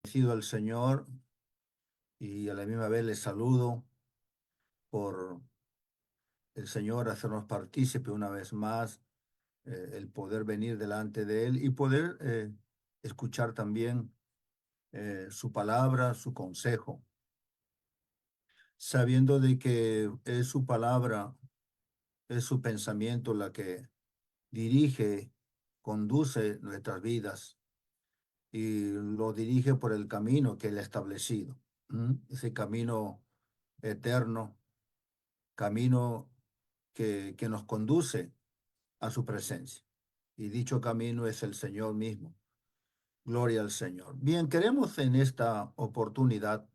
Agradecido al Señor y a la misma vez le saludo por el Señor hacernos partícipe una vez más, el poder venir delante de Él y poder escuchar también su palabra, su consejo, sabiendo de que es su palabra, es su pensamiento la que dirige, conduce nuestras vidas y lo dirige por el camino que Él ha establecido. Ese camino eterno, camino que nos conduce a su presencia. Y dicho camino es el Señor mismo. Gloria al Señor. Bien, queremos en esta oportunidad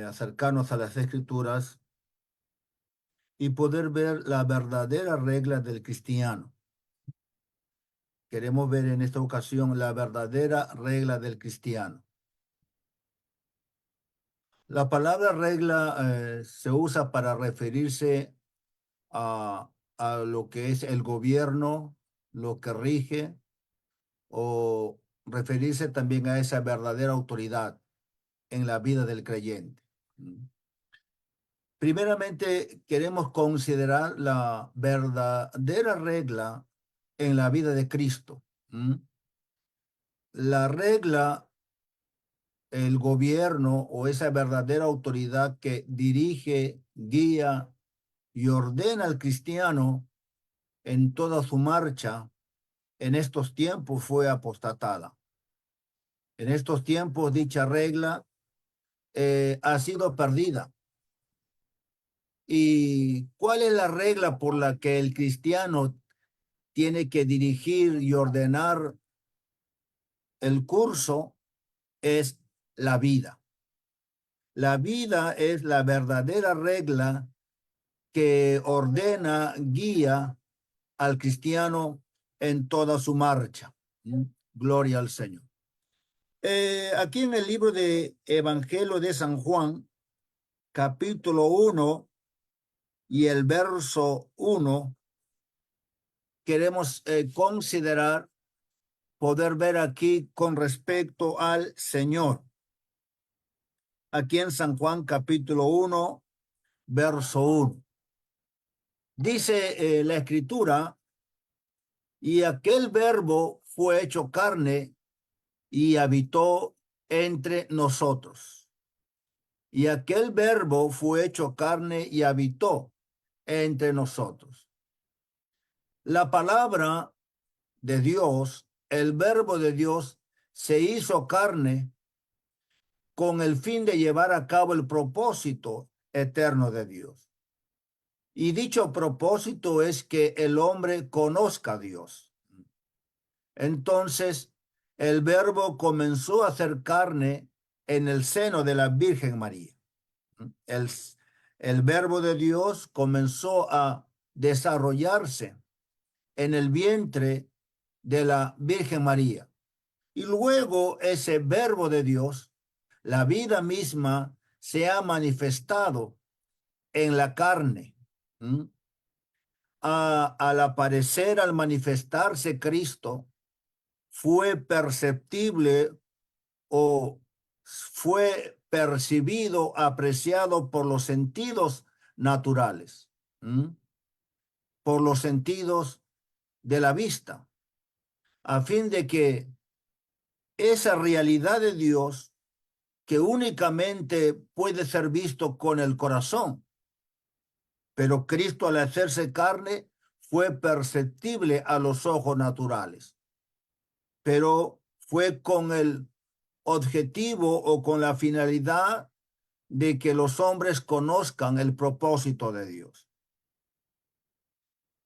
acercarnos a las Escrituras y poder ver la verdadera regla del cristiano. Queremos ver en esta ocasión la verdadera regla del cristiano. La palabra regla se usa para referirse a, a lo que es el gobierno, lo que rige, o referirse también a esa verdadera autoridad en la vida del creyente. Primeramente, queremos considerar la verdadera regla en la vida de Cristo. La regla, el gobierno o esa verdadera autoridad que dirige, guía y ordena al cristiano en toda su marcha en estos tiempos fue apostatada. En estos tiempos dicha regla ha sido perdida. ¿Y cuál es la regla por la que el cristiano tiene que dirigir y ordenar el curso? Es la vida. La vida es la verdadera regla que ordena, guía al cristiano en toda su marcha. Gloria al Señor. Aquí en el libro de Evangelio de San Juan, capítulo 1 y el verso 1, queremos considerar, poder ver aquí con respecto al Señor. Aquí en San Juan capítulo 1, verso 1. Dice la Escritura, y aquel verbo fue hecho carne y habitó entre nosotros. Y aquel verbo fue hecho carne y habitó entre nosotros. La palabra de Dios, el verbo de Dios, se hizo carne con el fin de llevar a cabo el propósito eterno de Dios. Y dicho propósito es que el hombre conozca a Dios. Entonces, el verbo comenzó a hacer carne en el seno de la Virgen María. El, el verbo de Dios comenzó a desarrollarse en el vientre de la Virgen María. Y luego ese verbo de Dios, la vida misma, se ha manifestado en la carne. Al aparecer, al manifestarse Cristo, fue perceptible o fue percibido, apreciado por los sentidos naturales, por los sentidos de la vista, a fin de que esa realidad de Dios que únicamente puede ser visto con el corazón, pero Cristo al hacerse carne fue perceptible a los ojos naturales, pero fue con el objetivo o con la finalidad de que los hombres conozcan el propósito de Dios.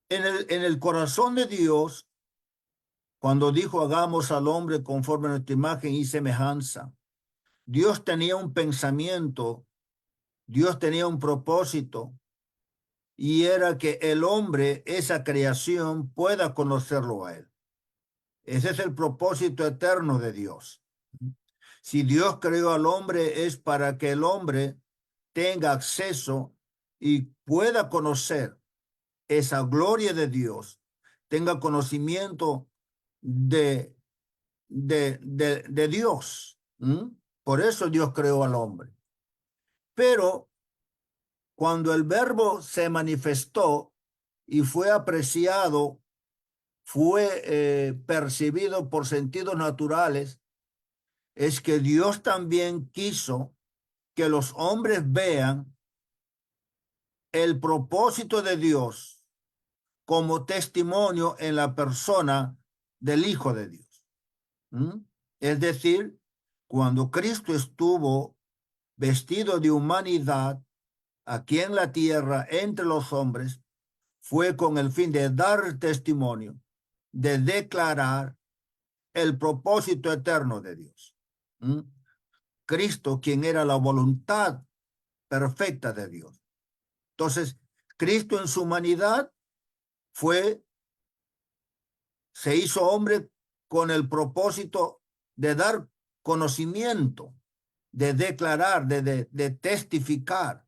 En el corazón de Dios, cuando dijo hagamos al hombre conforme a nuestra imagen y semejanza, Dios tenía un pensamiento, Dios tenía un propósito, y era que el hombre, esa creación, pueda conocerlo a él. Ese es el propósito eterno de Dios. Si Dios creó al hombre es para que el hombre tenga acceso y pueda conocer esa gloria de Dios, tenga conocimiento de Dios. Por eso Dios creó al hombre. Pero cuando el verbo se manifestó y fue apreciado, fue percibido por sentidos naturales, es que Dios también quiso que los hombres vean el propósito de Dios como testimonio en la persona del Hijo de Dios. ¿Mm? Es decir, cuando Cristo estuvo vestido de humanidad aquí en la tierra entre los hombres, fue con el fin de dar testimonio, de declarar el propósito eterno de Dios. ¿Mm? Cristo, quien era la voluntad perfecta de Dios. Entonces, Cristo en su humanidad se hizo hombre con el propósito de dar conocimiento, de declarar, de testificar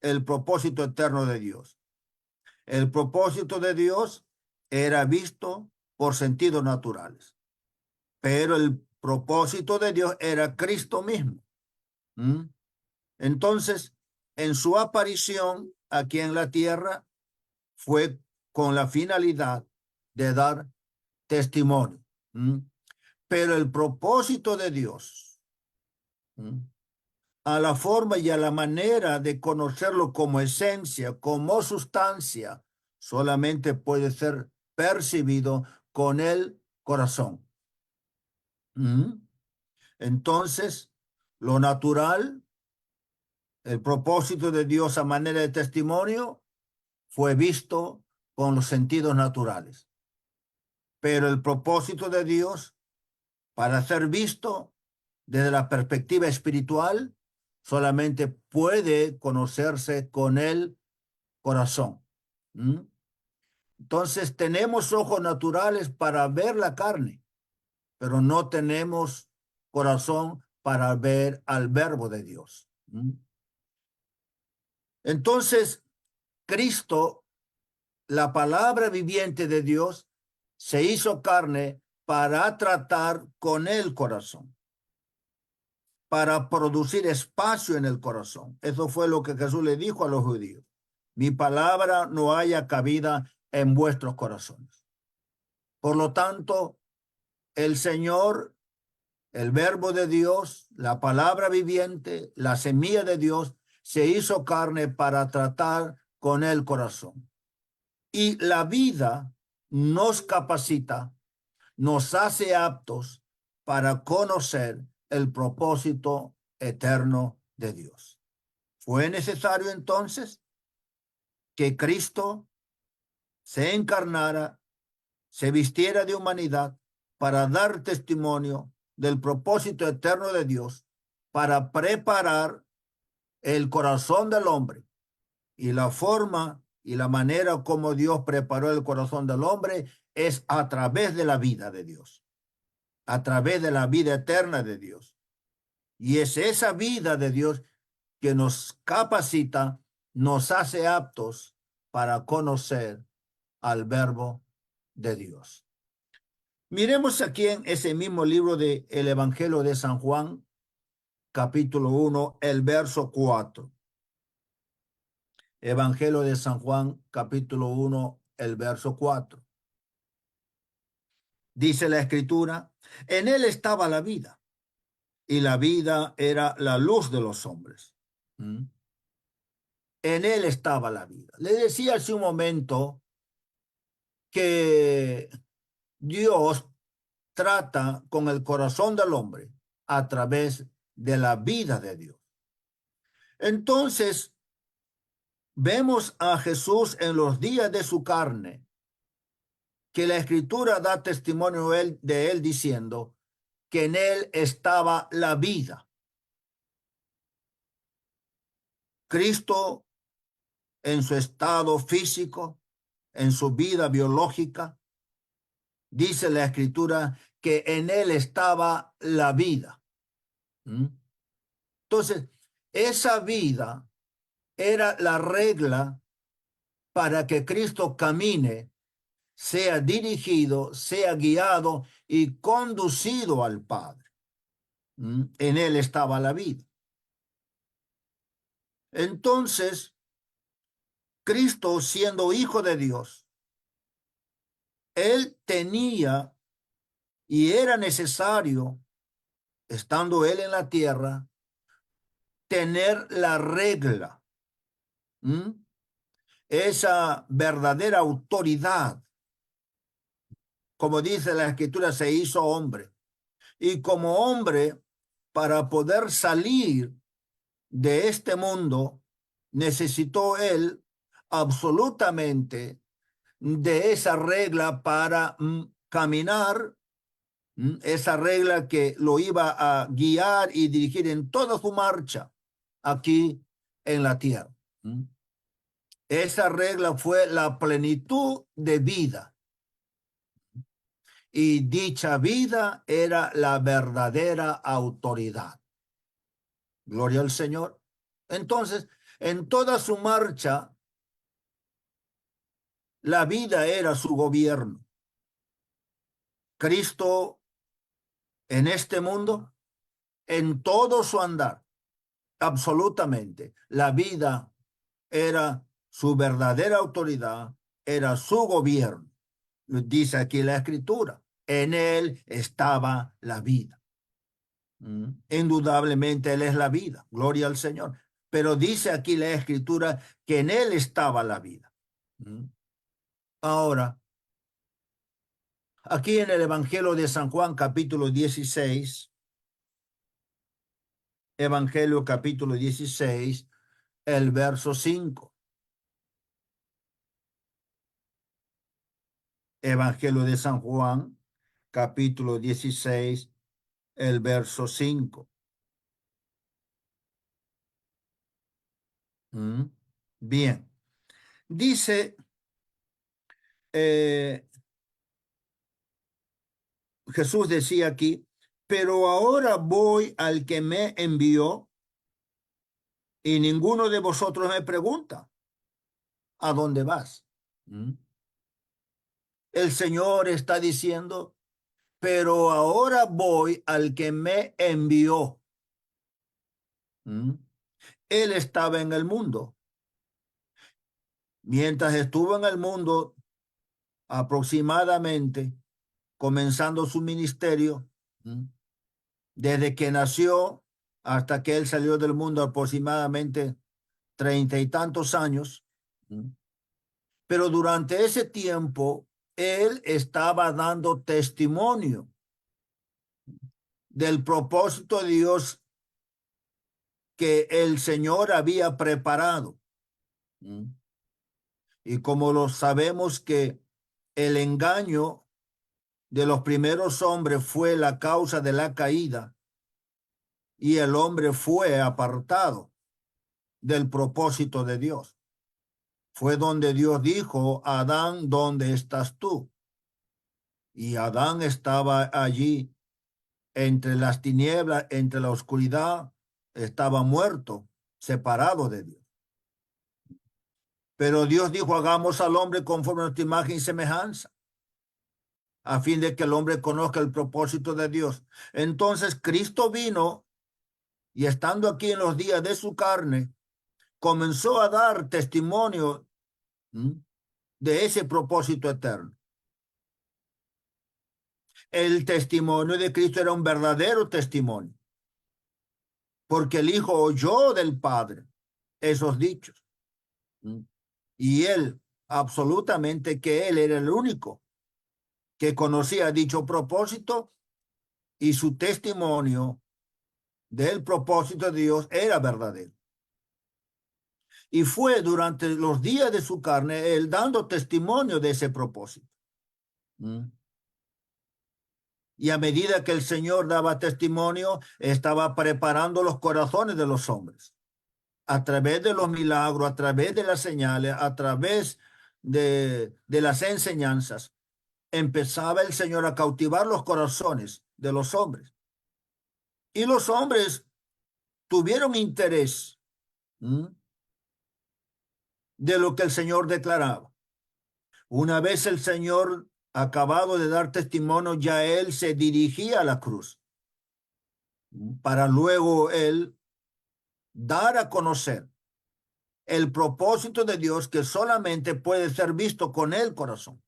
el propósito eterno de Dios. El propósito de Dios era visto por sentidos naturales, pero el propósito de Dios era Cristo mismo. ¿Mm? Entonces, en su aparición aquí en la tierra fue con la finalidad de dar testimonio. ¿Mm? Pero el propósito de Dios, ¿mm?, a la forma y a la manera de conocerlo como esencia, como sustancia, solamente puede ser percibido con el corazón. ¿Mm? Entonces, lo natural, el propósito de Dios a manera de testimonio, fue visto con los sentidos naturales. Pero el propósito de Dios, para ser visto desde la perspectiva espiritual, solamente puede conocerse con el corazón. ¿Mm? Entonces tenemos ojos naturales para ver la carne, pero no tenemos corazón para ver al verbo de Dios. ¿Mm? Entonces, Cristo, la palabra viviente de Dios, se hizo carne para tratar con el corazón, para producir espacio en el corazón. Eso fue lo que Jesús le dijo a los judíos. Mi palabra no haya cabida en vuestros corazones. Por lo tanto, el Señor, el verbo de Dios, la palabra viviente, la semilla de Dios, se hizo carne para tratar con el corazón. Y la vida nos capacita, nos hace aptos para conocer el propósito eterno de Dios. Fue necesario entonces que Cristo se encarnara, se vistiera de humanidad para dar testimonio del propósito eterno de Dios, para preparar el corazón del hombre. Y la forma y la manera como Dios preparó el corazón del hombre es a través de la vida de Dios, a través de la vida eterna de Dios. Y es esa vida de Dios que nos capacita, nos hace aptos para conocer al verbo de Dios. Miremos aquí en ese mismo libro de el Evangelio de San Juan, capítulo 1, el verso 4. Evangelio de San Juan, capítulo 1, el verso 4. Dice la Escritura, en él estaba la vida, y la vida era la luz de los hombres. ¿Mm? En él estaba la vida. Le decía hace un momento que Dios trata con el corazón del hombre a través de la vida de Dios. Entonces, vemos a Jesús en los días de su carne, que la Escritura da testimonio de él diciendo que en él estaba la vida. Cristo, en su estado físico, en su vida biológica, dice la Escritura que en él estaba la vida. ¿Mm? Entonces, esa vida era la regla para que Cristo camine, sea dirigido, sea guiado y conducido al Padre. En él estaba la vida. Entonces, Cristo, siendo hijo de Dios, él tenía y era necesario, estando él en la tierra, tener la regla, esa verdadera autoridad. Como dice la Escritura, se hizo hombre. Y como hombre, para poder salir de este mundo, necesitó él absolutamente de esa regla para caminar, esa regla que lo iba a guiar y dirigir en toda su marcha aquí en la tierra. Esa regla fue la plenitud de vida. Y dicha vida era la verdadera autoridad. Gloria al Señor. Entonces, en toda su marcha, la vida era su gobierno. Cristo en este mundo, en todo su andar, absolutamente, la vida era su verdadera autoridad, era su gobierno. Dice aquí la Escritura, en él estaba la vida. Indudablemente él es la vida, gloria al Señor. Pero dice aquí la Escritura que en él estaba la vida. Ahora, aquí en el Evangelio de San Juan, capítulo 16, Evangelio capítulo 16, el verso 5. Evangelio de San Juan, capítulo 16, el verso 5. Bien, dice Jesús decía aquí, pero ahora voy al que me envió y ninguno de vosotros me pregunta, ¿a dónde vas? El Señor está diciendo, pero ahora voy al que me envió. Él estaba en el mundo. Mientras estuvo en el mundo, aproximadamente, comenzando su ministerio, desde que nació hasta que él salió del mundo, aproximadamente 30 y tantos años. Pero durante ese tiempo, él estaba dando testimonio del propósito de Dios que el Señor había preparado. Y como lo sabemos que el engaño de los primeros hombres fue la causa de la caída y el hombre fue apartado del propósito de Dios. Fue donde Dios dijo, Adán, ¿dónde estás tú? Y Adán estaba allí entre las tinieblas, entre la oscuridad, estaba muerto, separado de Dios. Pero Dios dijo, hagamos al hombre conforme a nuestra imagen y semejanza, a fin de que el hombre conozca el propósito de Dios. Entonces Cristo vino y estando aquí en los días de su carne, comenzó a dar testimonio de ese propósito eterno. El testimonio de Cristo era un verdadero testimonio, porque el Hijo oyó del Padre esos dichos. Y él, absolutamente que él era el único que conocía dicho propósito y su testimonio del propósito de Dios era verdadero. Y fue durante los días de su carne él dando testimonio de ese propósito. Y a medida que el Señor daba testimonio, estaba preparando los corazones de los hombres. A través de los milagros, a través de las señales, a través de las enseñanzas, empezaba el Señor a cautivar los corazones de los hombres. Y los hombres tuvieron interés de lo que el Señor declaraba. Una vez el Señor acabado de dar testimonio, ya él se dirigía a la cruz. para luego él dar a conocer el propósito de Dios que solamente puede ser visto con el corazón.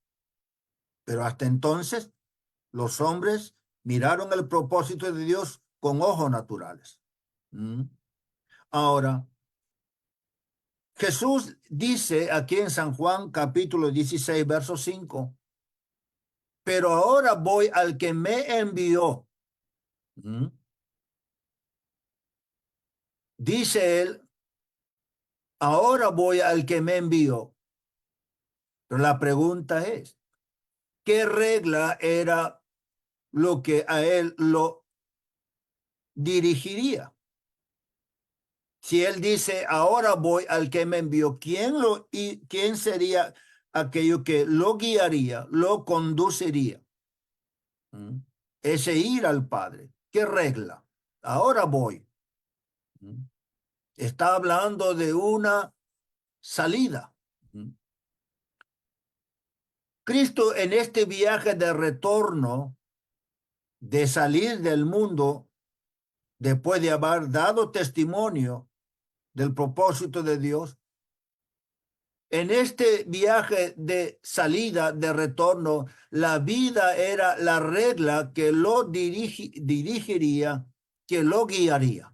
Pero hasta entonces los hombres miraron el propósito de Dios con ojos naturales. Ahora, Jesús dice aquí en San Juan capítulo 16, verso 5, pero ahora voy al que me envió. Dice él, ahora voy al que me envió. Pero la pregunta es, ¿qué regla era lo que a él lo dirigiría? Si él dice, ahora voy al que me envió, ¿quién sería aquello que lo guiaría, lo conduciría? Ese ir al Padre. ¿Qué regla? Ahora voy. Está hablando de una salida. Cristo en este viaje de retorno, de salir del mundo, después de haber dado testimonio del propósito de Dios, en este viaje de salida, de retorno, la vida era la regla que lo dirigiría, que lo guiaría.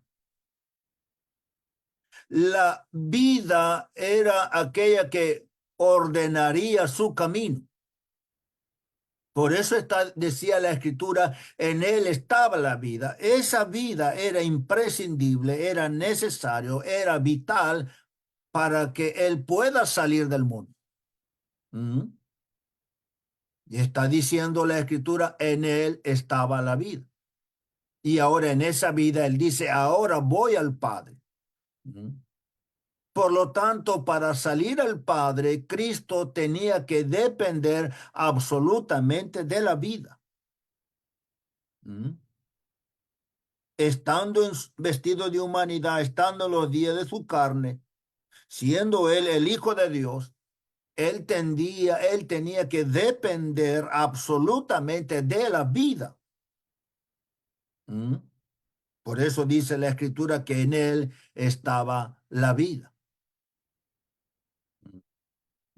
La vida era aquella que ordenaría su camino. Por eso decía la Escritura, en él estaba la vida. Esa vida era imprescindible, era necesario, era vital para que él pueda salir del mundo. Y está diciendo la Escritura, en él estaba la vida. Y ahora en esa vida él dice, ahora voy al Padre. Por lo tanto, para salir al Padre, Cristo tenía que depender absolutamente de la vida. Estando vestido de humanidad, estando en los días de su carne, siendo él el Hijo de Dios, él tenía que depender absolutamente de la vida. Por eso dice la Escritura que en él estaba la vida.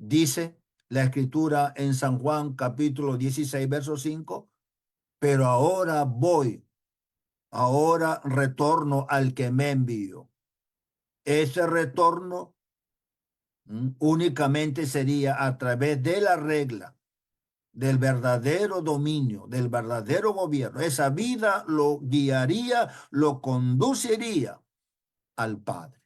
Dice la Escritura en San Juan capítulo 16, verso 5, pero ahora retorno al que me envió. Ese retorno únicamente sería a través de la regla del verdadero dominio, del verdadero gobierno. Esa vida lo guiaría, lo conduciría al Padre.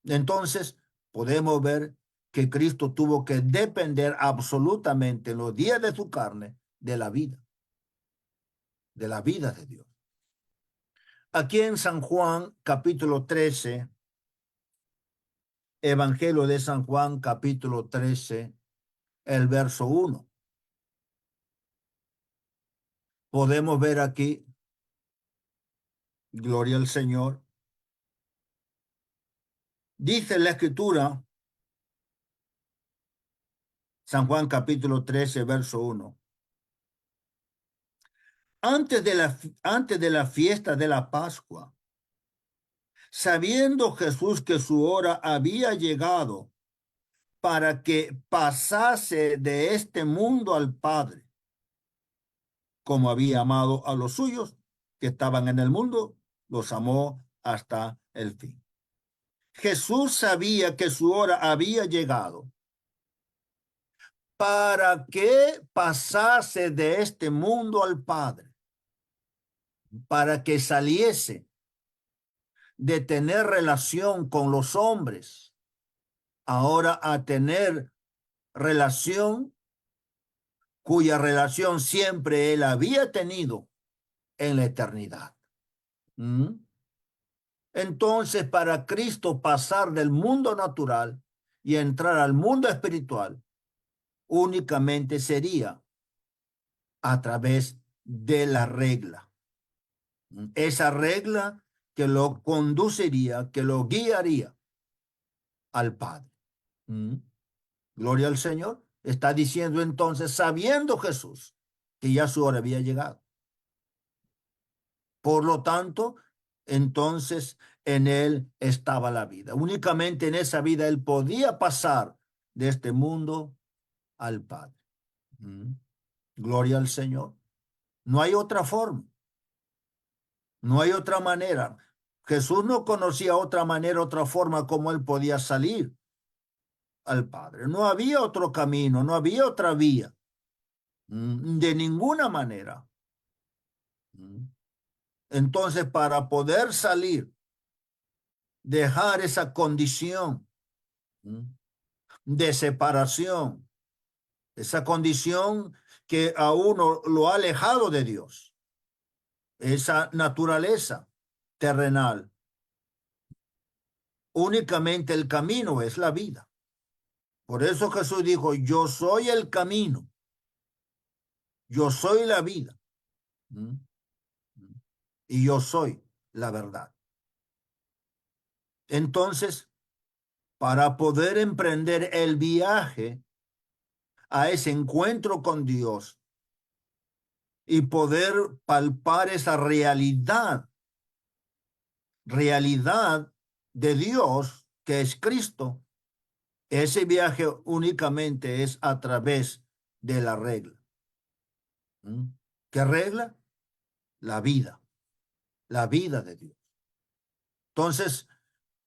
Entonces, podemos ver que Cristo tuvo que depender absolutamente en los días de su carne de la vida de Dios. Aquí en San Juan, capítulo 13, Evangelio de San Juan, capítulo 13, el verso 1. Podemos ver aquí, gloria al Señor, dice la Escritura, San Juan capítulo 13, verso 1. Antes de la fiesta de la Pascua, sabiendo Jesús que su hora había llegado para que pasase de este mundo al Padre, como había amado a los suyos que estaban en el mundo, los amó hasta el fin. Jesús sabía que su hora había llegado para que pasase de este mundo al Padre, para que saliese de tener relación con los hombres, ahora a tener relación cuya relación siempre él había tenido en la eternidad. Entonces, para Cristo pasar del mundo natural y entrar al mundo espiritual, únicamente sería a través de la regla. Esa regla que lo conduciría, que lo guiaría al Padre. Gloria al Señor. Está diciendo entonces, sabiendo Jesús que ya su hora había llegado. Por lo tanto, entonces en él estaba la vida. Únicamente en esa vida él podía pasar de este mundo al Padre. Gloria al Señor. No hay otra forma. No hay otra manera. Jesús no conocía otra manera, otra forma como él podía salir al Padre. No había otro camino, no había otra vía. De ninguna manera. Entonces, para poder salir, dejar esa condición de separación, esa condición que a uno lo ha alejado de Dios, esa naturaleza terrenal. Únicamente el camino es la vida. Por eso Jesús dijo, yo soy el camino, yo soy la vida y yo soy la verdad. Entonces, para poder emprender el viaje a ese encuentro con Dios y poder palpar esa realidad de Dios que es Cristo, ese viaje únicamente es a través de la regla. ¿Qué regla? La vida de Dios. Entonces,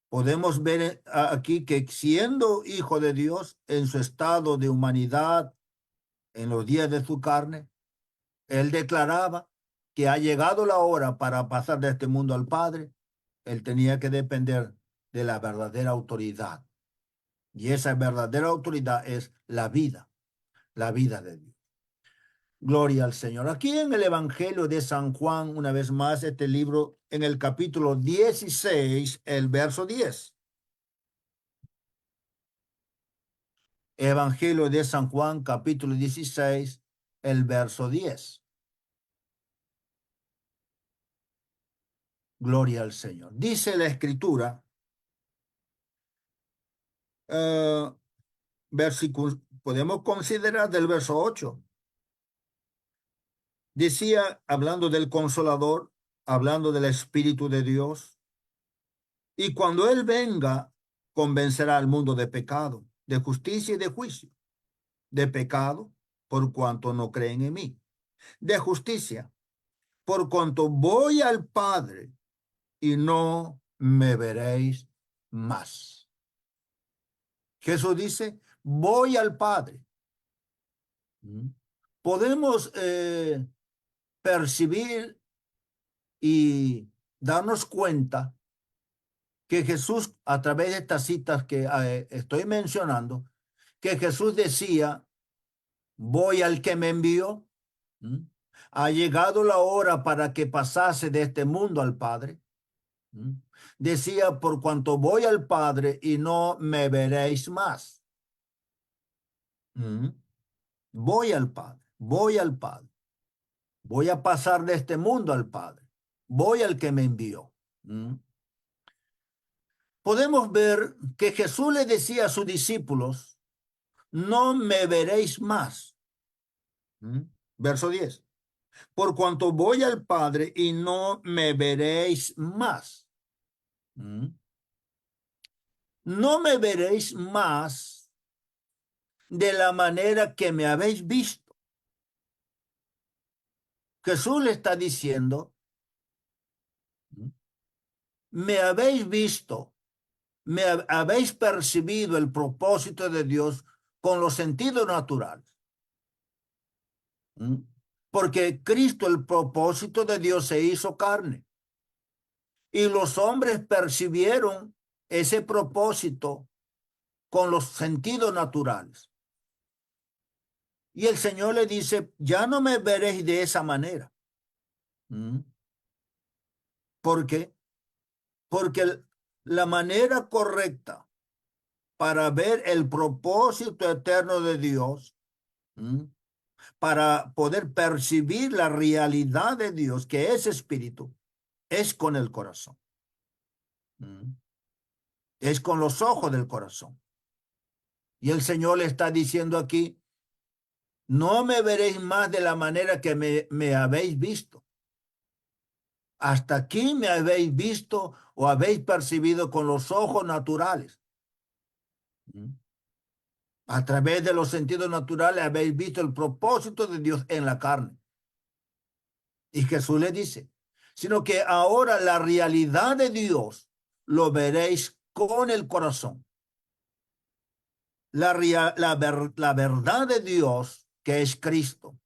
podemos ver aquí que siendo hijo de Dios en su estado de humanidad, en los días de su carne, él declaraba que ha llegado la hora para pasar de este mundo al Padre. Él tenía que depender de la verdadera autoridad. Y esa verdadera autoridad es la vida de Dios. Gloria al Señor. Aquí en el Evangelio de San Juan, una vez más, este libro, en el capítulo 16, el verso 10. Evangelio de San Juan, capítulo 16, el verso 10. Gloria al Señor. Dice la Escritura, podemos considerar del verso 8. Decía, hablando del Consolador, hablando del Espíritu de Dios, y cuando Él venga, convencerá al mundo de pecado, de justicia y de juicio. De pecado, por cuanto no creen en mí. De justicia, por cuanto voy al Padre y no me veréis más. Jesús dice, voy al Padre. Podemos percibir y darnos cuenta que Jesús, a través de estas citas que estoy mencionando, que Jesús decía, voy al que me envió. Ha llegado la hora para que pasase de este mundo al Padre. Decía, por cuanto voy al Padre y no me veréis más. Voy al Padre, voy al Padre. Voy a pasar de este mundo al Padre. Voy al que me envió. Podemos ver que Jesús le decía a sus discípulos, no me veréis más. Verso 10. Por cuanto voy al Padre y no me veréis más. No me veréis más de la manera que me habéis visto. Jesús le está diciendo, me habéis visto, me habéis percibido el propósito de Dios con los sentidos naturales. Porque Cristo, el propósito de Dios, se hizo carne. Y los hombres percibieron ese propósito con los sentidos naturales. Y el Señor le dice, ya no me veréis de esa manera. ¿Por qué? Porque la manera correcta para ver el propósito eterno de Dios, para poder percibir la realidad de Dios, que es espíritu, es con el corazón. Es con los ojos del corazón. Y el Señor le está diciendo aquí, no me veréis más de la manera que me habéis visto. Hasta aquí me habéis visto o habéis percibido con los ojos naturales. A través de los sentidos naturales habéis visto el propósito de Dios en la carne. Y Jesús le dice, sino que ahora la realidad de Dios lo veréis con el corazón. La verdad de Dios, que es Cristo,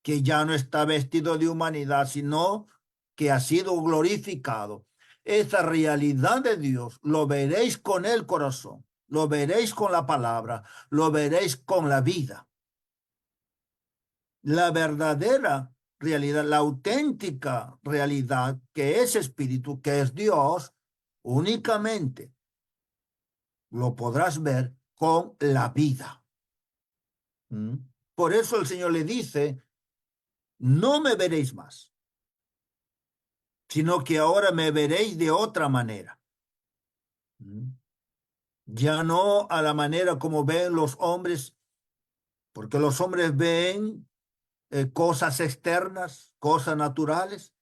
que ya no está vestido de humanidad, sino que ha sido glorificado. Esa realidad de Dios lo veréis con el corazón, lo veréis con la palabra, lo veréis con la vida. La verdadera realidad, la auténtica realidad que es espíritu, que es Dios, únicamente lo podrás ver con la vida. Por eso el Señor le dice, no me veréis más, sino que ahora me veréis de otra manera. Ya no a la manera como ven los hombres, porque los hombres ven cosas externas, cosas naturales.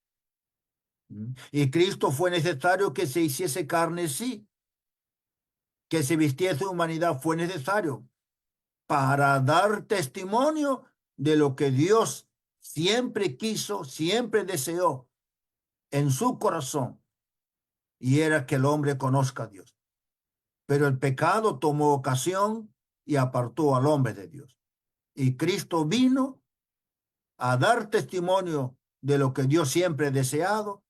Y Cristo fue necesario que se hiciese carne, sí, que se vistiese humanidad fue necesario para dar testimonio de lo que Dios siempre quiso, siempre deseó en su corazón, y era que el hombre conozca a Dios. Pero el pecado tomó ocasión y apartó al hombre de Dios. Y Cristo vino a dar testimonio de lo que Dios siempre ha deseado.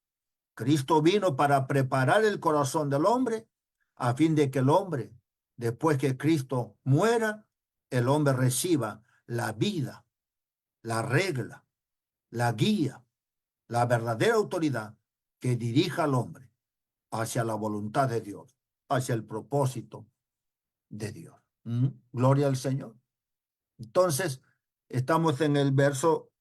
Cristo vino para preparar el corazón del hombre a fin de que el hombre, después que Cristo muera, el hombre reciba la vida, la regla, la guía, la verdadera autoridad que dirija al hombre hacia la voluntad de Dios, hacia el propósito de Dios. Gloria al Señor. Entonces, estamos en el verso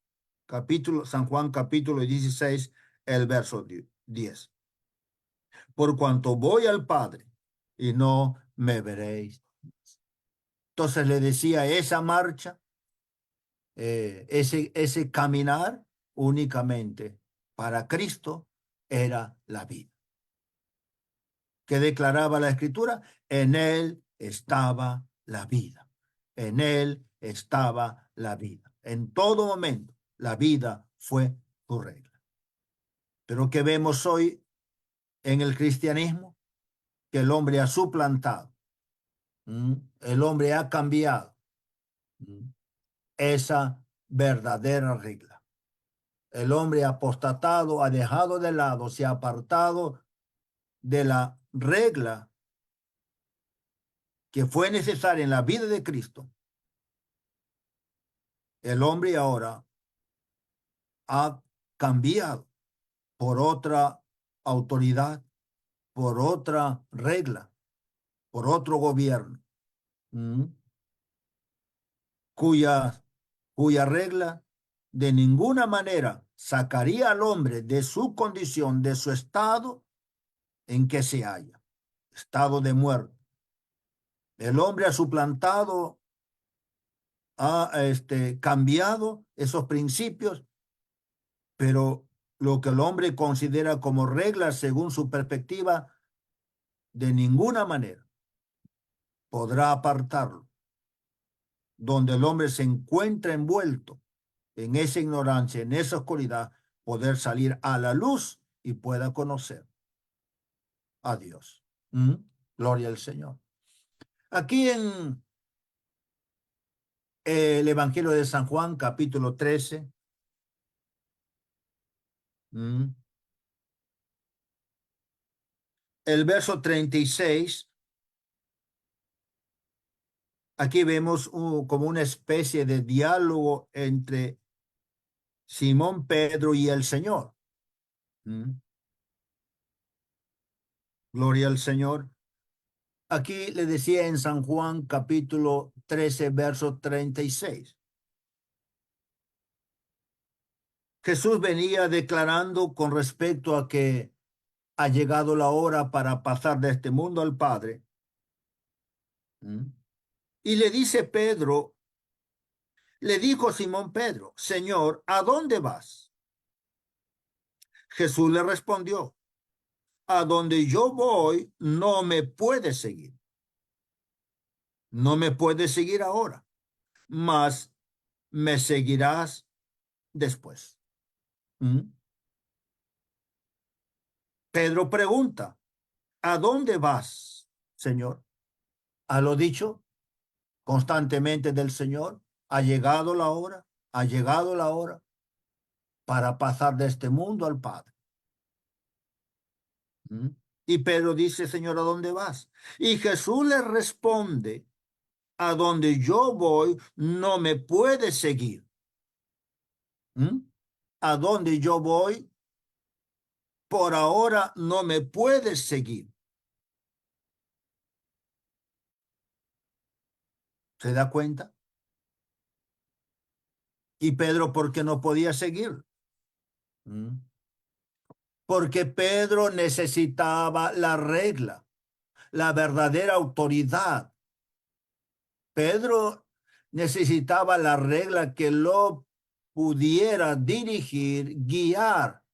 capítulo, San Juan capítulo 16, el verso 10. Por cuanto voy al Padre y no me veréis. Entonces le decía, esa marcha, ese caminar únicamente para Cristo era la vida. ¿Qué declaraba la Escritura? En él estaba la vida. En él estaba la vida. En todo momento, la vida fue su regla. Pero ¿qué vemos hoy en el cristianismo? Que el hombre ha suplantado. El hombre ha cambiado esa verdadera regla. El hombre apostatado ha dejado de lado, se ha apartado de la regla que fue necesaria en la vida de Cristo. El hombre ahora ha cambiado por otra autoridad, por otra regla, por otro gobierno, cuya, cuya regla de ninguna manera sacaría al hombre de su condición, de su estado en que se halla, estado de muerte. El hombre ha suplantado, ha cambiado esos principios, pero lo que el hombre considera como reglas según su perspectiva, de ninguna manera podrá apartarlo. Donde el hombre se encuentra envuelto en esa ignorancia, en esa oscuridad, poder salir a la luz y pueda conocer a Dios. Gloria al Señor. Aquí en el Evangelio de San Juan, capítulo 13, el verso 36, aquí vemos como una especie de diálogo entre Simón Pedro y el Señor. Gloria al Señor. Aquí le decía en San Juan capítulo 13, verso 36. Jesús venía declarando con respecto a que ha llegado la hora para pasar de este mundo al Padre. Y le dice Pedro, le dijo Simón Pedro, Señor, ¿a dónde vas? Jesús le respondió, a donde yo voy no me puedes seguir. No me puedes seguir ahora, mas me seguirás después. ¿Mm? Pedro pregunta, ¿a dónde vas, Señor? A lo dicho constantemente del Señor, ha llegado la hora, ha llegado la hora para pasar de este mundo al Padre. ¿Mm? Y Pedro dice, Señor, ¿a dónde vas? Y Jesús le responde, a donde yo voy no me puedes seguir. ¿Mm? A donde yo voy, por ahora no me puedes seguir. ¿Se da cuenta? Y Pedro, ¿por qué no podía seguir? ¿Mm? Porque Pedro necesitaba la regla, la verdadera autoridad. Pedro necesitaba la regla que lo pudiera dirigir, guiar,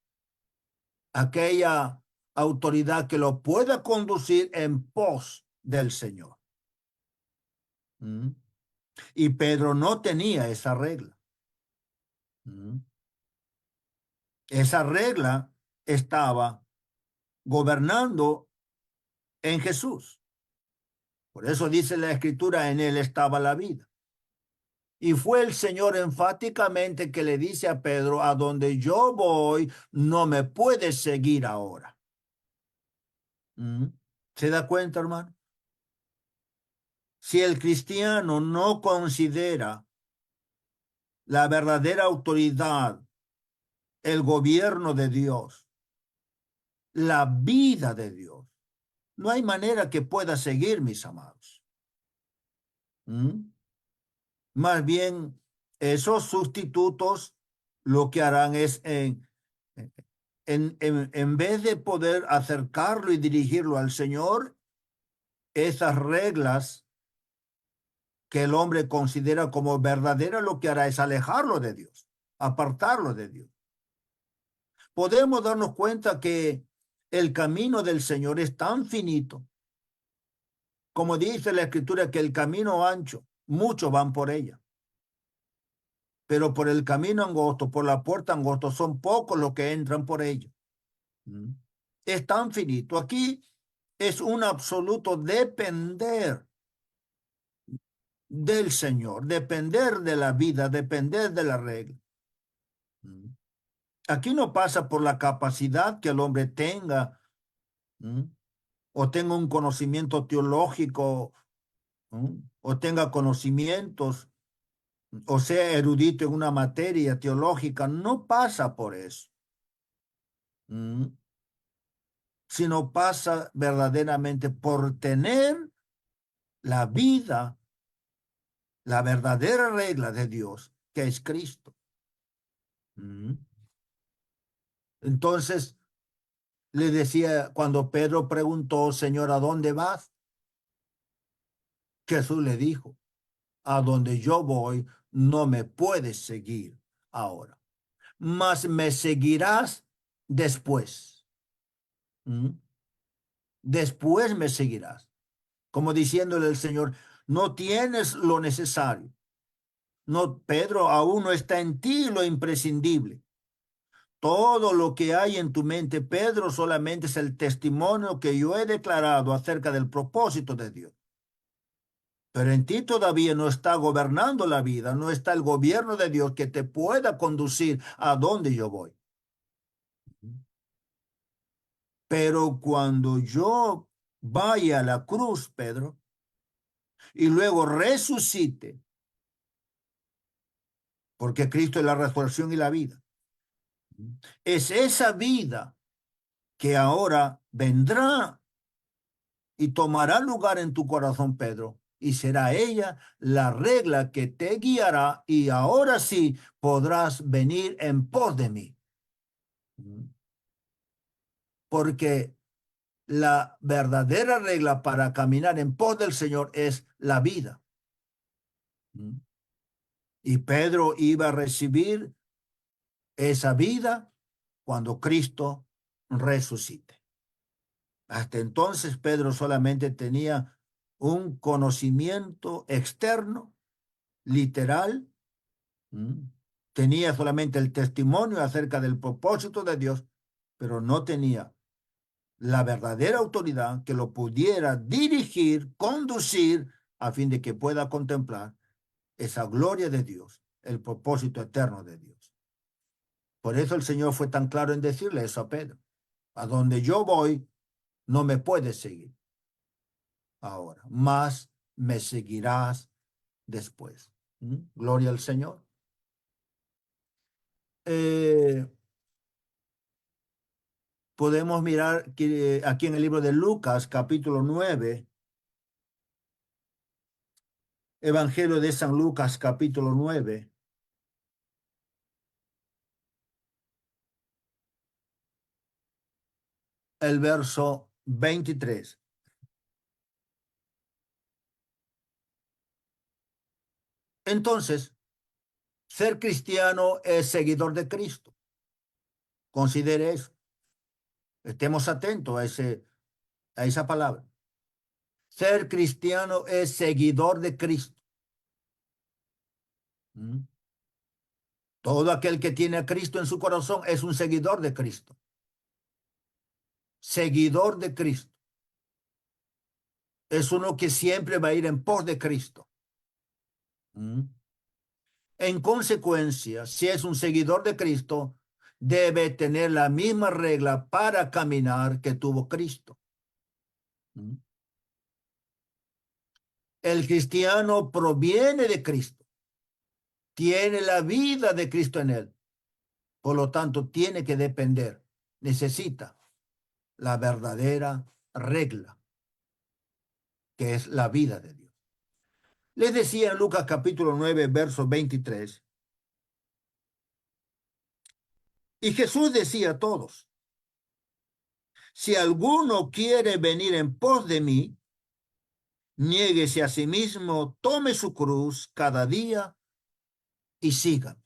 aquella autoridad que lo pueda conducir en pos del Señor. ¿Mm? Y Pedro no tenía esa regla. ¿Mm? Esa regla estaba gobernando en Jesús. Por eso dice la Escritura, en él estaba la vida. Y fue el Señor enfáticamente que le dice a Pedro, a donde yo voy, no me puedes seguir ahora. ¿Mm? ¿Se da cuenta, hermano? Si el cristiano no considera la verdadera autoridad, el gobierno de Dios, la vida de Dios, no hay manera que pueda seguir, mis amados. ¿Mm? Más bien, esos sustitutos lo que harán es, en vez de poder acercarlo y dirigirlo al Señor, esas reglas que el hombre considera como verdaderas, lo que hará es alejarlo de Dios, apartarlo de Dios. Podemos darnos cuenta que el camino del Señor es tan finito, como dice la Escritura, que el camino ancho, muchos van por ella, pero por el camino angosto, por la puerta angosta, son pocos los que entran por ella. ¿Mm? Es tan finito. Aquí es un absoluto depender del Señor, depender de la vida, depender de la regla. ¿Mm? Aquí no pasa por la capacidad que el hombre tenga, ¿mm? O tenga un conocimiento teológico, ¿mm? O tenga conocimientos, o sea erudito en una materia teológica, no pasa por eso. ¿Mm? Sino pasa verdaderamente por tener la vida, la verdadera regla de Dios, que es Cristo. ¿Mm? Entonces le decía, cuando Pedro preguntó, Señor, ¿a dónde vas? Jesús le dijo, a donde yo voy, no me puedes seguir ahora, mas me seguirás después. ¿Mm? Después me seguirás. Como diciéndole el Señor, no tienes lo necesario. No, Pedro, aún no está en ti lo imprescindible. Todo lo que hay en tu mente, Pedro, solamente es el testimonio que yo he declarado acerca del propósito de Dios. Pero en ti todavía no está gobernando la vida, no está el gobierno de Dios que te pueda conducir a donde yo voy. Pero cuando yo vaya a la cruz, Pedro, y luego resucite, porque Cristo es la resurrección y la vida, es esa vida que ahora vendrá y tomará lugar en tu corazón, Pedro, y será ella la regla que te guiará y ahora sí podrás venir en pos de mí. Porque la verdadera regla para caminar en pos del Señor es la vida. Y Pedro iba a recibir esa vida cuando Cristo resucite. Hasta entonces Pedro solamente tenía un conocimiento externo, literal. Tenía solamente el testimonio acerca del propósito de Dios, pero no tenía la verdadera autoridad que lo pudiera dirigir, conducir, a fin de que pueda contemplar esa gloria de Dios, el propósito eterno de Dios. Por eso el Señor fue tan claro en decirle eso a Pedro. A donde yo voy, no me puedes seguir ahora, más me seguirás después. Gloria al Señor. Podemos mirar que, aquí en el libro de Lucas, capítulo 9, Evangelio de San Lucas, capítulo 9, el verso 23. Entonces, ser cristiano es seguidor de Cristo. Considere eso. Estemos atentos a esa palabra. Ser cristiano es seguidor de Cristo. ¿Mm? Todo aquel que tiene a Cristo en su corazón es un seguidor de Cristo. Seguidor de Cristo. Es uno que siempre va a ir en pos de Cristo. ¿Mm? En consecuencia, si es un seguidor de Cristo, debe tener la misma regla para caminar que tuvo Cristo. ¿Mm? El cristiano proviene de Cristo, tiene la vida de Cristo en él. Por lo tanto, tiene que depender, necesita la verdadera regla, que es la vida de Dios. Les decía en Lucas capítulo 9, verso 23, y Jesús decía a todos, si alguno quiere venir en pos de mí, niéguese a sí mismo, tome su cruz cada día y sígame.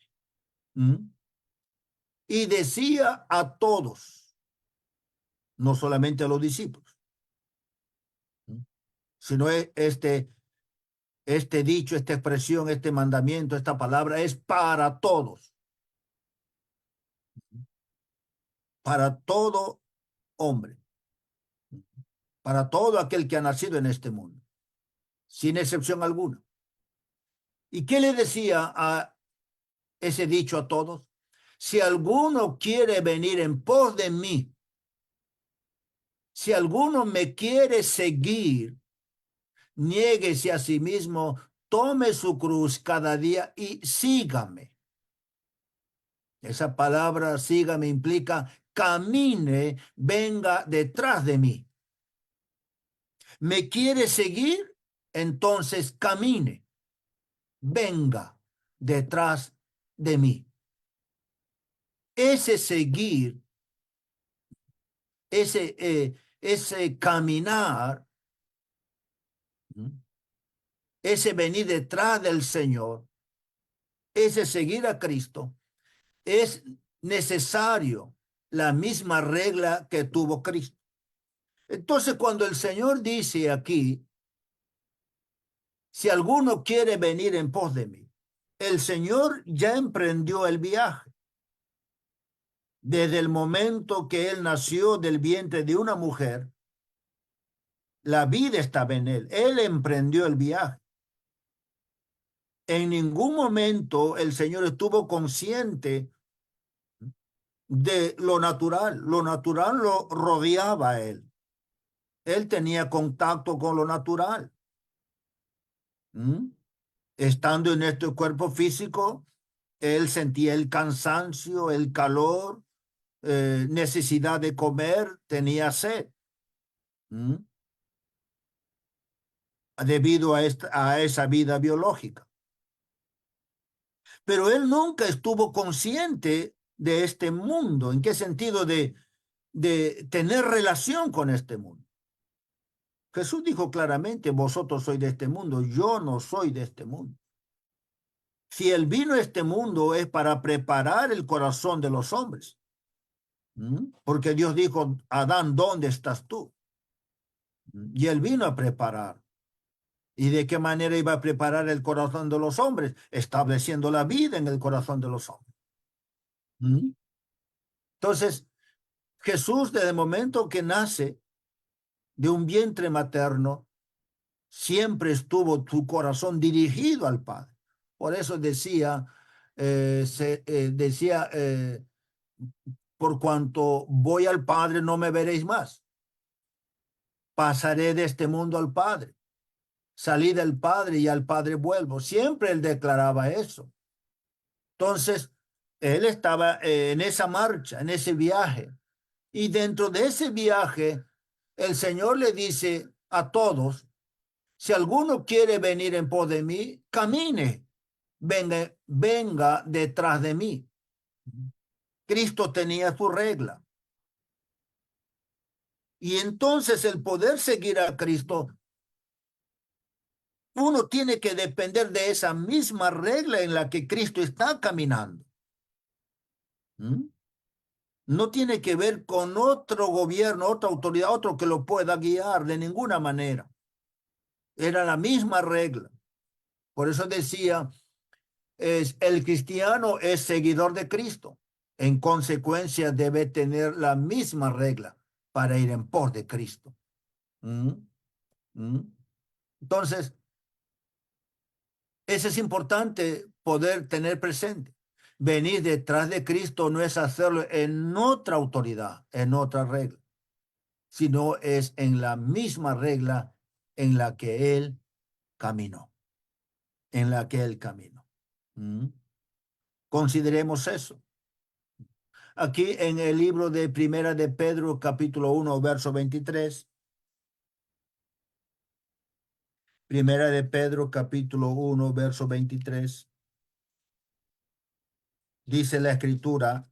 Y decía a todos, no solamente a los discípulos, sino este dicho, esta expresión, este mandamiento, esta palabra es para todos, para todo hombre, para todo aquel que ha nacido en este mundo, sin excepción alguna. ¿Y qué le decía a ese dicho a todos? Si alguno quiere venir en pos de mí, si alguno me quiere seguir, niéguese a sí mismo, tome su cruz cada día y sígame. Esa palabra sígame implica camine, venga detrás de mí. ¿Me quiere seguir? Entonces camine, venga detrás de mí. Ese seguir, ese caminar, ese venir detrás del Señor, ese seguir a Cristo, es necesario la misma regla que tuvo Cristo. Entonces, cuando el Señor dice aquí, si alguno quiere venir en pos de mí, el Señor ya emprendió el viaje. Desde el momento que Él nació del vientre de una mujer, la vida estaba en Él. Él emprendió el viaje. En ningún momento el Señor estuvo consciente de lo natural. Lo natural lo rodeaba a Él. Él tenía contacto con lo natural. Estando en este cuerpo físico, él sentía el cansancio, el calor, necesidad de comer, tenía sed. Debido a esa vida biológica. Pero él nunca estuvo consciente de este mundo. ¿En qué sentido? De tener relación con este mundo. Jesús dijo claramente, vosotros sois de este mundo, yo no soy de este mundo. Si él vino a este mundo es para preparar el corazón de los hombres. Porque Dios dijo, Adán, ¿dónde estás tú? Y él vino a preparar. ¿Y de qué manera iba a preparar el corazón de los hombres? Estableciendo la vida en el corazón de los hombres. Entonces, Jesús, desde el momento que nace de un vientre materno, siempre estuvo su corazón dirigido al Padre. Por eso decía, por cuanto voy al Padre, no me veréis más. Pasaré de este mundo al Padre. Salí del Padre y al Padre vuelvo. Siempre él declaraba eso. Entonces, él estaba en esa marcha, en ese viaje. Y dentro de ese viaje, el Señor le dice a todos, si alguno quiere venir en pos de mí, camine, venga detrás de mí. Cristo tenía su regla. Y entonces el poder seguir a Cristo, uno tiene que depender de esa misma regla en la que Cristo está caminando. No tiene que ver con otro gobierno, otra autoridad, otro que lo pueda guiar de ninguna manera. Era la misma regla. Por eso decía, el cristiano es seguidor de Cristo. En consecuencia, debe tener la misma regla para ir en pos de Cristo. ¿Mm? ¿Mm? Entonces, eso es importante poder tener presente. Venir detrás de Cristo no es hacerlo en otra autoridad, en otra regla, sino es en la misma regla en la que Él caminó, en la que Él caminó. ¿Mm? Consideremos eso. Aquí en el libro de Primera de Pedro, capítulo 1, verso 23. Primera de Pedro, capítulo 1, verso 23. Dice la escritura,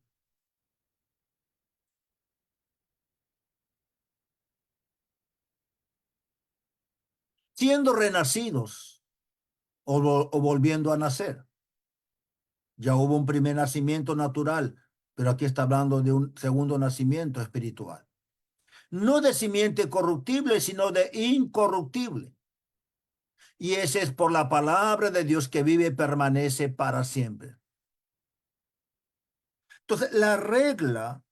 siendo renacidos o volviendo a nacer. Ya hubo un primer nacimiento natural, pero aquí está hablando de un segundo nacimiento espiritual. No de simiente corruptible, sino de incorruptible. Y ese es por la palabra de Dios que vive y permanece para siempre. Entonces, la regla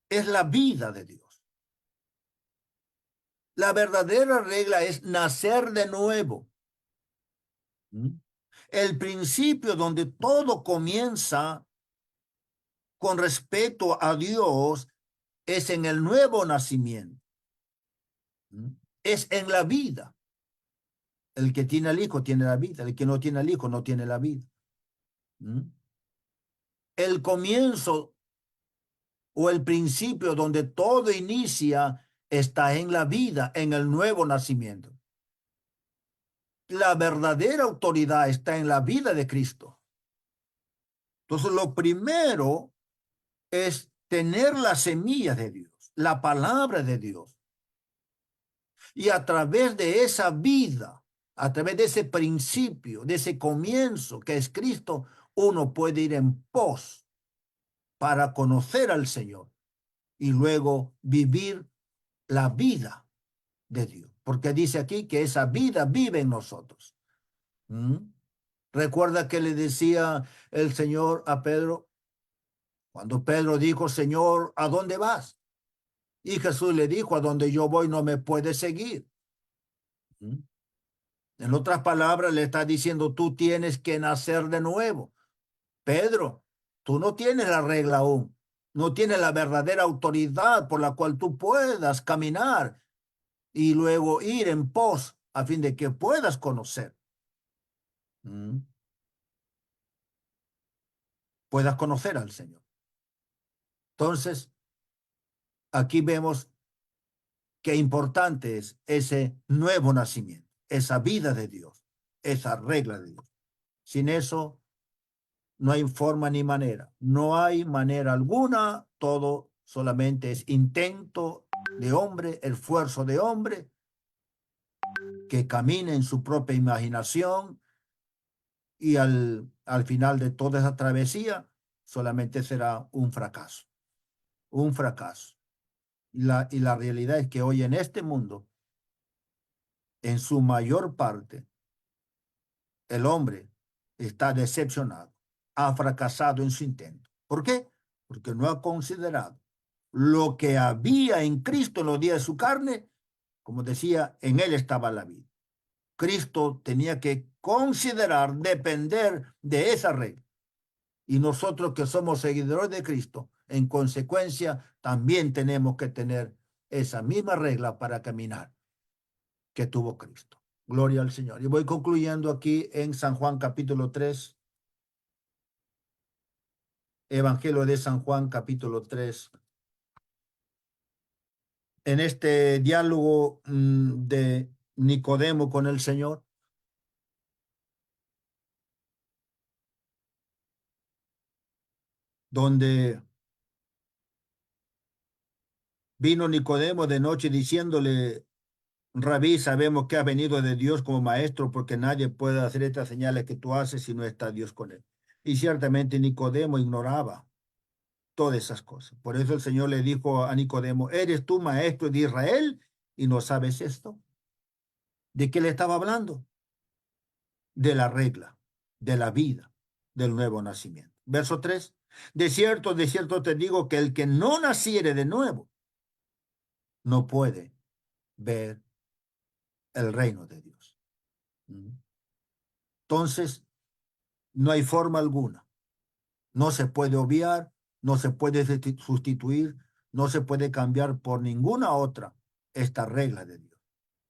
es la vida de Dios. La verdadera regla es nacer de nuevo. El principio donde todo comienza con respecto a Dios es en el nuevo nacimiento. Es en la vida. El que tiene al hijo tiene la vida. El que no tiene al hijo no tiene la vida. El comienzo o el principio donde todo inicia está en la vida, en el nuevo nacimiento. La verdadera autoridad está en la vida de Cristo. Entonces, lo primero es tener la semilla de Dios, la palabra de Dios. Y a través de esa vida, a través de ese principio, de ese comienzo que es Cristo, uno puede ir en pos para conocer al Señor y luego vivir la vida de Dios. Porque dice aquí que esa vida vive en nosotros. Recuerda que le decía el Señor a Pedro, cuando Pedro dijo, Señor, ¿a dónde vas? Y Jesús le dijo, a donde yo voy no me puedes seguir. En otras palabras, le está diciendo, tú tienes que nacer de nuevo. Pedro, tú no tienes la regla aún. No tienes la verdadera autoridad por la cual tú puedas caminar y luego ir en pos a fin de que puedas conocer. Puedas conocer al Señor. Entonces, aquí vemos qué importante es ese nuevo nacimiento, esa vida de Dios, esa regla de Dios. Sin eso, no hay forma ni manera. No hay manera alguna. Todo solamente es intento de hombre, esfuerzo de hombre que camina en su propia imaginación y al final de toda esa travesía solamente será un fracaso. un fracaso. Y la realidad es que hoy en este mundo, en su mayor parte, el hombre está decepcionado, ha fracasado en su intento. ¿Por qué? Porque no ha considerado lo que había en Cristo en los días de su carne. Como decía, en él estaba la vida. Cristo tenía que considerar, depender de esa regla. Y nosotros que somos seguidores de Cristo, en consecuencia, también tenemos que tener esa misma regla para caminar que tuvo Cristo. Gloria al Señor. Y voy concluyendo aquí en San Juan capítulo 3, Evangelio de San Juan capítulo 3. En este diálogo de Nicodemo con el Señor, donde vino Nicodemo de noche diciéndole: Rabí, sabemos que ha venido de Dios como maestro, porque nadie puede hacer estas señales que tú haces si no está Dios con él. Y ciertamente Nicodemo ignoraba todas esas cosas. Por eso el Señor le dijo a Nicodemo: ¿eres tú maestro de Israel y no sabes esto? ¿De qué le estaba hablando? De la regla, de la vida, del nuevo nacimiento. Verso 3. De cierto te digo que el que no naciere de nuevo no puede ver el reino de Dios. Entonces, no hay forma alguna. No se puede obviar, no se puede sustituir, no se puede cambiar por ninguna otra esta regla de Dios.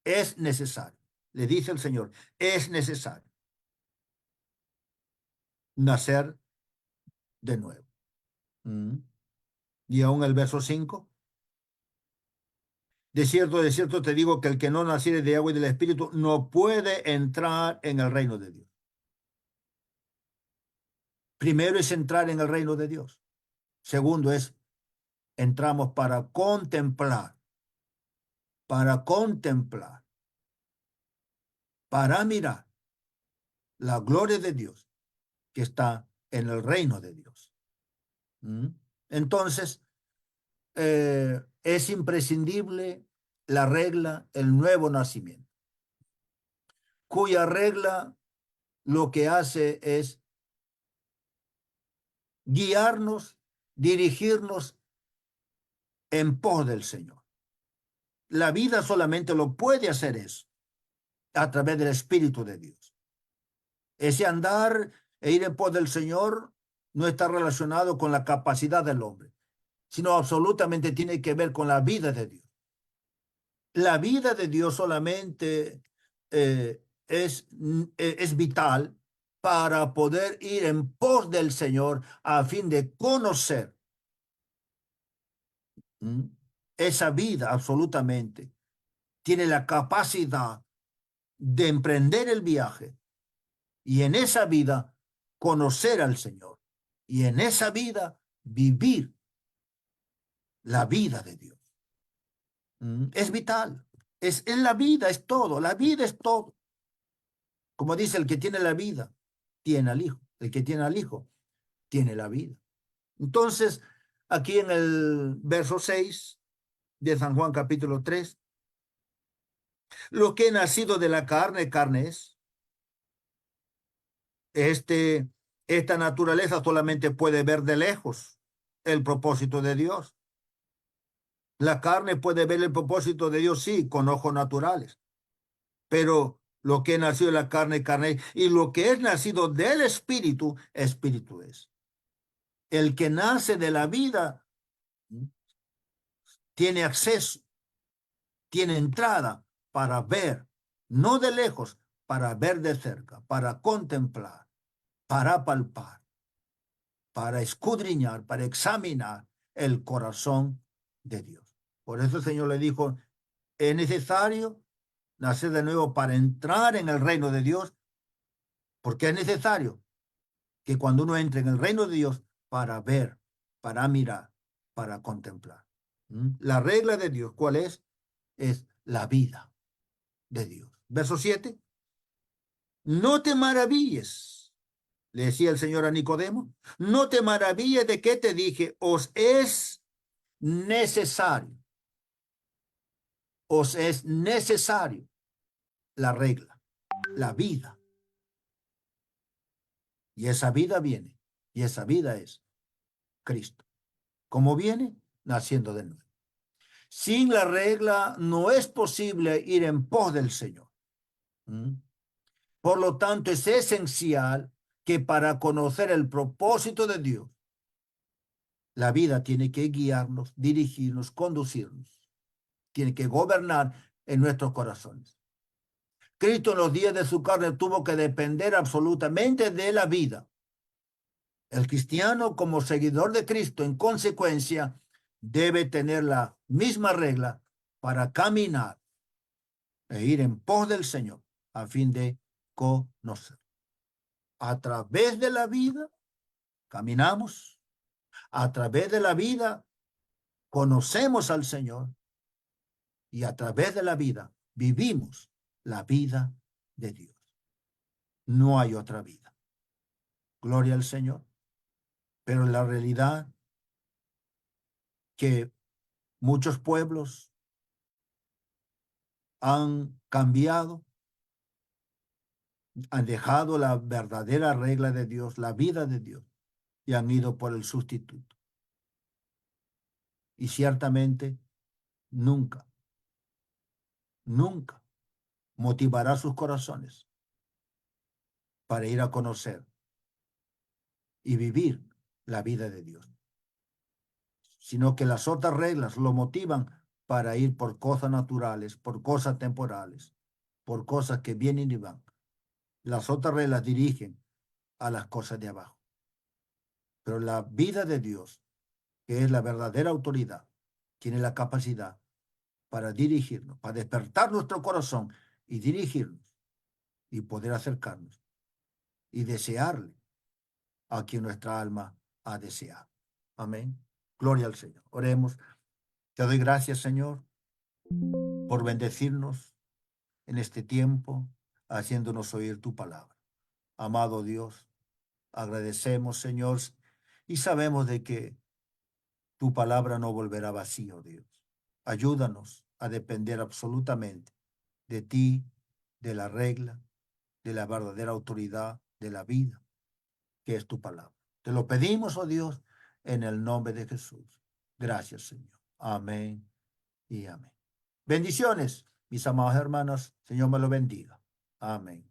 Es necesario, le dice el Señor, es necesario nacer de nuevo. Y aún el verso 5. De cierto te digo que el que no naciere de agua y del Espíritu no puede entrar en el reino de Dios. Primero es entrar en el reino de Dios. Segundo es, entramos para contemplar, para mirar la gloria de Dios que está en el reino de Dios. Entonces, es imprescindible la regla, el nuevo nacimiento, cuya regla lo que hace es guiarnos, dirigirnos en pos del Señor. La vida solamente lo puede hacer eso, a través del Espíritu de Dios. Ese andar e ir en pos del Señor no está relacionado con la capacidad del hombre, sino absolutamente tiene que ver con la vida de Dios. La vida de Dios solamente es vital para poder ir en pos del Señor a fin de conocer esa vida. Absolutamente tiene la capacidad de emprender el viaje y en esa vida conocer al Señor y en esa vida vivir la vida de Dios. Es vital, es la vida, es todo, la vida es todo. Como dice, el que tiene la vida, tiene al Hijo. El que tiene al Hijo, tiene la vida. Entonces, aquí en el verso 6 de San Juan capítulo 3, lo que he nacido de la carne, carne es. Esta naturaleza solamente puede ver de lejos el propósito de Dios. La carne puede ver el propósito de Dios, sí, con ojos naturales, pero lo que es nacido de la carne, carne es, y lo que es nacido del Espíritu, Espíritu es. El que nace de la vida tiene acceso, tiene entrada para ver, no de lejos, para ver de cerca, para contemplar, para palpar, para escudriñar, para examinar el corazón de Dios. Por eso el Señor le dijo, es necesario nacer de nuevo para entrar en el reino de Dios, porque es necesario que cuando uno entre en el reino de Dios, para ver, para mirar, para contemplar. La regla de Dios, ¿cuál es? Es la vida de Dios. Verso 7. No te maravilles, le decía el Señor a Nicodemo, no te maravilles de que te dije, os es necesario. Os es necesario la regla, la vida. Y esa vida viene. Y esa vida es Cristo. ¿Cómo viene? Naciendo de nuevo. Sin la regla no es posible ir en pos del Señor. Por lo tanto, es esencial que para conocer el propósito de Dios, la vida tiene que guiarnos, dirigirnos, conducirnos. Tiene que gobernar en nuestros corazones. Cristo en los días de su carne tuvo que depender absolutamente de la vida. El cristiano, como seguidor de Cristo, en consecuencia, debe tener la misma regla para caminar e ir en pos del Señor a fin de conocer. A través de la vida caminamos, a través de la vida conocemos al Señor y a través de la vida vivimos la vida de Dios. No hay otra vida. Gloria al Señor. Pero la realidad que muchos pueblos han cambiado, han dejado la verdadera regla de Dios, la vida de Dios, y han ido por el sustituto. Y ciertamente nunca, nunca motivará sus corazones para ir a conocer y vivir la vida de Dios, sino que las otras reglas lo motivan para ir por cosas naturales, por cosas temporales, por cosas que vienen y van. Las otras reglas dirigen a las cosas de abajo. Pero la vida de Dios, que es la verdadera autoridad, tiene la capacidad para dirigirnos, para despertar nuestro corazón y dirigirnos y poder acercarnos y desearle a quien nuestra alma ha deseado. Amén. Gloria al Señor. Oremos. Te doy gracias, Señor, por bendecirnos en este tiempo, haciéndonos oír tu palabra. Amado Dios, agradecemos, Señor, y sabemos de que tu palabra no volverá vacío, Dios. Ayúdanos a depender absolutamente de ti, de la regla, de la verdadera autoridad de la vida, que es tu palabra. Te lo pedimos, oh Dios, en el nombre de Jesús. Gracias, Señor. Amén y amén. Bendiciones, mis amados hermanos. Señor me lo bendiga. Amén.